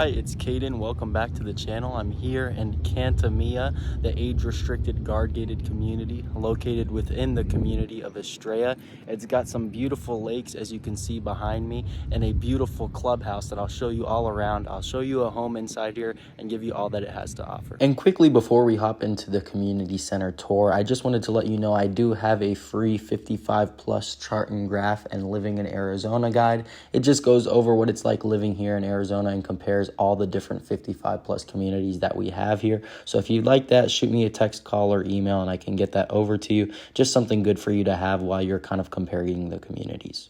Hi, it's Caden. Welcome back to the channel. I'm here in Cantamia, the age-restricted guard-gated community located within the community of Estrella. It's got some beautiful lakes, as you can see behind me, and a beautiful clubhouse that I'll show you all around. I'll show you a home inside here and give you all that it has to offer. And quickly, before we hop into the community center tour, I just wanted to let you know I do have a free 55+ chart and graph and living in Arizona guide. It just goes over what it's like living here in Arizona and compares all the different 55+ communities that we have here. So if you'd like that, shoot me a text, call, or email, and I can get that over to you. Just something good for you to have while you're kind of comparing the communities.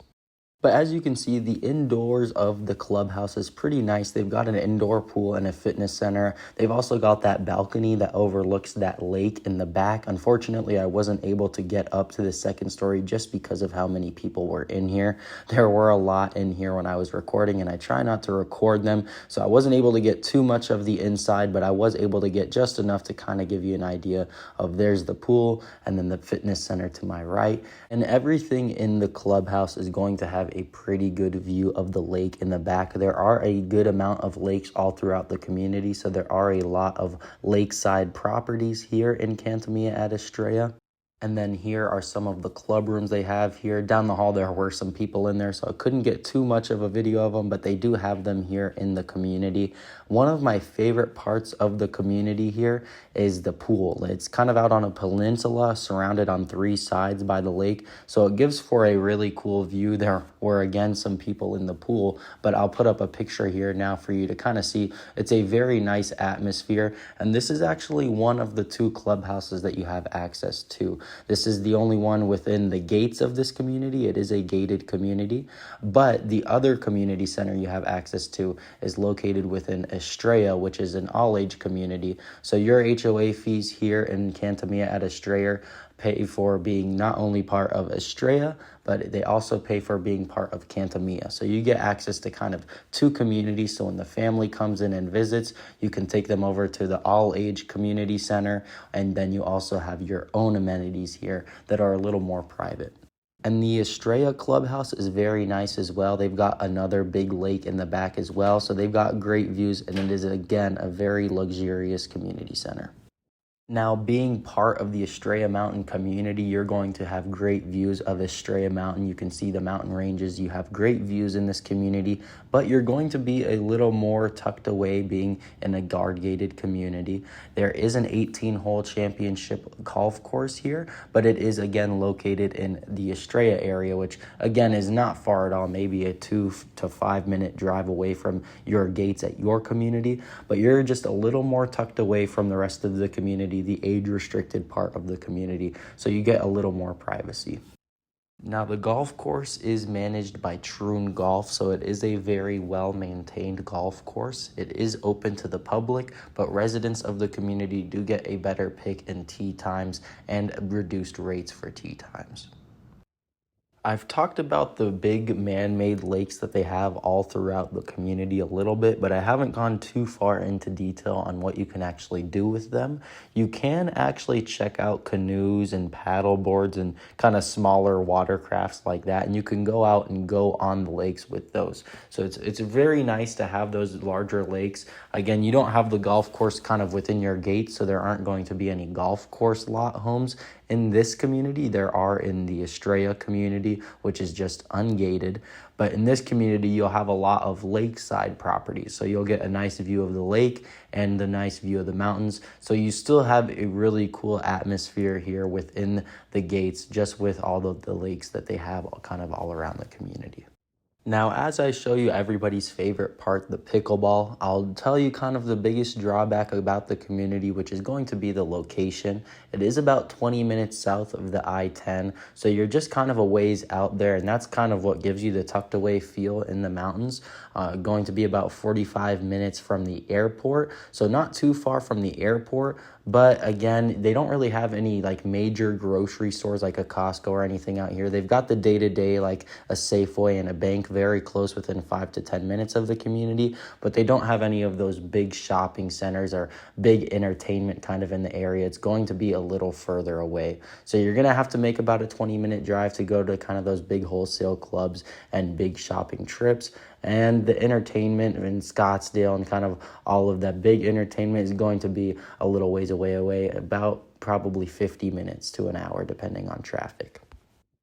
But as you can see, the indoors of the clubhouse is pretty nice. They've got an indoor pool and a fitness center. They've also got that balcony that overlooks that lake in the back. Unfortunately, I wasn't able to get up to the second story just because of how many people were in here. There were a lot in here when I was recording, and I try not to record them. So I wasn't able to get too much of the inside, but I was able to get just enough to kind of give you an idea of there's the pool and then the fitness center to my right. And everything in the clubhouse is going to have a pretty good view of the lake in the back. There are a good amount of lakes all throughout the community, so there are a lot of lakeside properties here in Cantamia at Estrella. And then here are some of the club rooms they have here. Down the hall, there were some people in there, so I couldn't get too much of a video of them, but they do have them here in the community. One of my favorite parts of the community here is the pool. It's kind of out on a peninsula surrounded on 3 sides by the lake, so it gives for a really cool view. There were, again, some people in the pool, but I'll put up a picture here now for you to kind of see. It's a very nice atmosphere, and this is actually one of the 2 clubhouses that you have access to. This is the only one within the gates of this community. It is a gated community, but the other community center you have access to is located within Estrella, which is an all-age community. So your HOA fees here in Cantamia at Estrella pay for being not only part of Estrella, but they also pay for being part of Cantamia. So you get access to kind of 2 communities. So when the family comes in and visits, you can take them over to the all-age community center, and then you also have your own amenities here that are a little more private. And the Estrella clubhouse is very nice as well. They've got another big lake in the back as well. So they've got great views, and it is, again, a very luxurious community center. Now, being part of the Estrella Mountain community, you're going to have great views of Estrella Mountain. You can see the mountain ranges. You have great views in this community, but you're going to be a little more tucked away being in a guard-gated community. There is an 18-hole championship golf course here, but it is, again, located in the Estrella area, which, again, is not far at all, maybe a 2 to 5 minute drive away from your gates at your community, but you're just a little more tucked away from the rest of the community, the age-restricted part of the community, so you get a little more privacy. Now, the golf course is managed by Troon Golf, so it is a very well-maintained golf course. It is open to the public, but residents of the community do get a better pick in tee times and reduced rates for tee times. I've talked about the big man-made lakes that they have all throughout the community a little bit, but I haven't gone too far into detail on what you can actually do with them. You can actually check out canoes and paddle boards and kind of smaller watercrafts like that, and you can go out and go on the lakes with those. So it's very nice to have those larger lakes. Again, you don't have the golf course kind of within your gate, so there aren't going to be any golf course lot homes in this community. There are in the Estrella community, which is just ungated. But in this community, you'll have a lot of lakeside properties. So you'll get a nice view of the lake and the nice view of the mountains. So you still have a really cool atmosphere here within the gates, just with all of the lakes that they have kind of all around the community. Now, as I show you everybody's favorite part, the pickleball, I'll tell you kind of the biggest drawback about the community, which is going to be the location. It is about 20 minutes south of the I-10, so you're just kind of a ways out there, and that's kind of what gives you the tucked away feel in the mountains. Going to be about 45 minutes from the airport, so not too far from the airport, but again, they don't really have any like major grocery stores like a Costco or anything out here. They've got the day-to-day like a Safeway and a bank very close, within 5 to 10 minutes of the community, but they don't have any of those big shopping centers or big entertainment kind of in the area. It's going to be a little further away. So you're going to have to make about a 20-minute drive to go to kind of those big wholesale clubs and big shopping trips. And the entertainment in Scottsdale and kind of all of that big entertainment is going to be a little ways away, about probably 50 minutes to an hour, depending on traffic.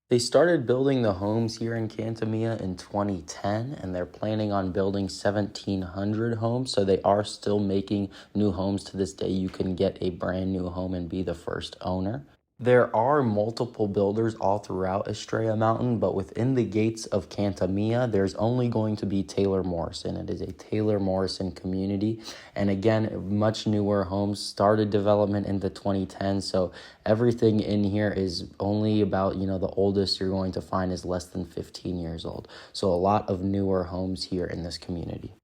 They started building the homes here in Cantamia in 2010, and they're planning on building 1,700 homes. So they are still making new homes to this day. You can get a brand new home and be the first owner. There are multiple builders all throughout Estrella Mountain, but within the gates of Cantamia, there's only going to be Taylor Morrison. It is a Taylor Morrison community. And again, much newer homes, started development in the 2010s. So everything in here is only about, the oldest you're going to find is less than 15 years old. So a lot of newer homes here in this community.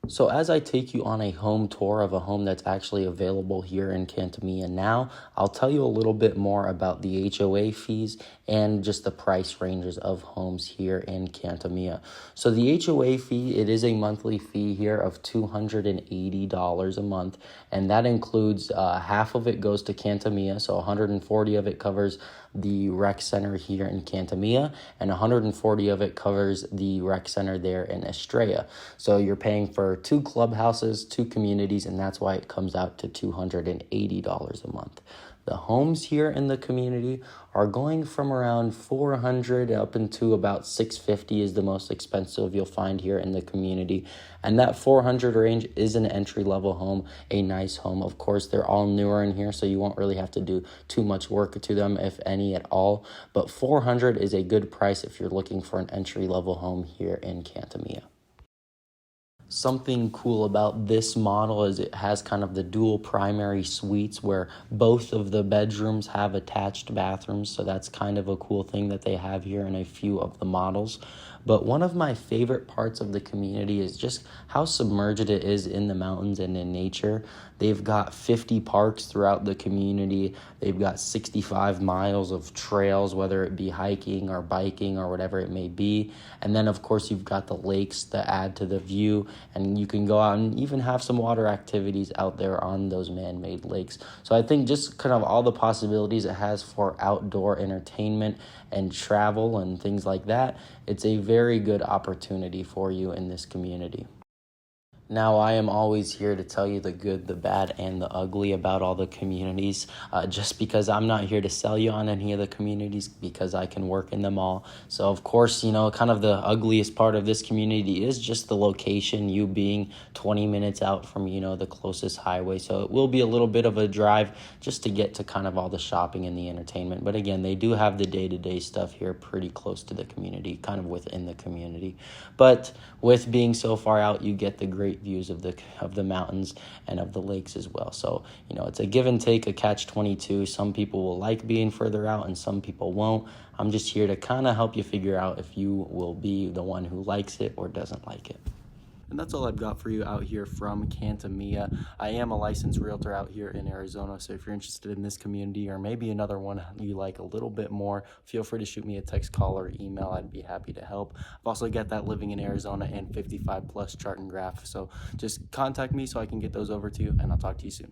So as I take you on a home tour of a home that's actually available here in Cantamia now, I'll tell you a little bit more about the HOA fees and just the price ranges of homes here in Cantamia. So the HOA fee, it is a monthly fee here of $280 a month, and that includes half of it goes to Cantamia, so 140 of it covers the rec center here in Cantamia, and 140 of it covers the rec center there in Estrella. So you're paying for 2 clubhouses, 2 communities, and that's why it comes out to $280 a month. The homes here in the community are going from around $400 up into about $650 is the most expensive you'll find here in the community. And that $400 range is an entry-level home, a nice home. Of course, they're all newer in here, so you won't really have to do too much work to them, if any at all. But $400 is a good price if you're looking for an entry-level home here in Cantamia. Something cool about this model is it has kind of the dual primary suites where both of the bedrooms have attached bathrooms. So that's kind of a cool thing that they have here in a few of the models. But one of my favorite parts of the community is just how submerged it is in the mountains and in nature. They've got 50 parks throughout the community. They've got 65 miles of trails, whether it be hiking or biking or whatever it may be. And then, of course, you've got the lakes that add to the view, and you can go out and even have some water activities out there on those man-made lakes. So I think just kind of all the possibilities it has for outdoor entertainment and travel and things like that, it's a very good opportunity for you in this community. Now, I am always here to tell you the good, the bad, and the ugly about all the communities, just because I'm not here to sell you on any of the communities, because I can work in them all. So, of course, kind of the ugliest part of this community is just the location, you being 20 minutes out from, the closest highway. So it will be a little bit of a drive just to get to kind of all the shopping and the entertainment. But again, they do have the day-to-day stuff here pretty close to the community, kind of within the community. But with being so far out, you get the great views of the mountains and of the lakes as well. So it's a give and take, a catch-22. Some people will like being further out and some people won't. I'm just here to kind of help you figure out if you will be the one who likes it or doesn't like it. And that's all I've got for you out here from Cantamia. I am a licensed realtor out here in Arizona, so if you're interested in this community or maybe another one you like a little bit more, feel free to shoot me a text, call, or email. I'd be happy to help. I've also got that living in Arizona and 55 plus chart and graph, so just contact me so I can get those over to you, and I'll talk to you soon.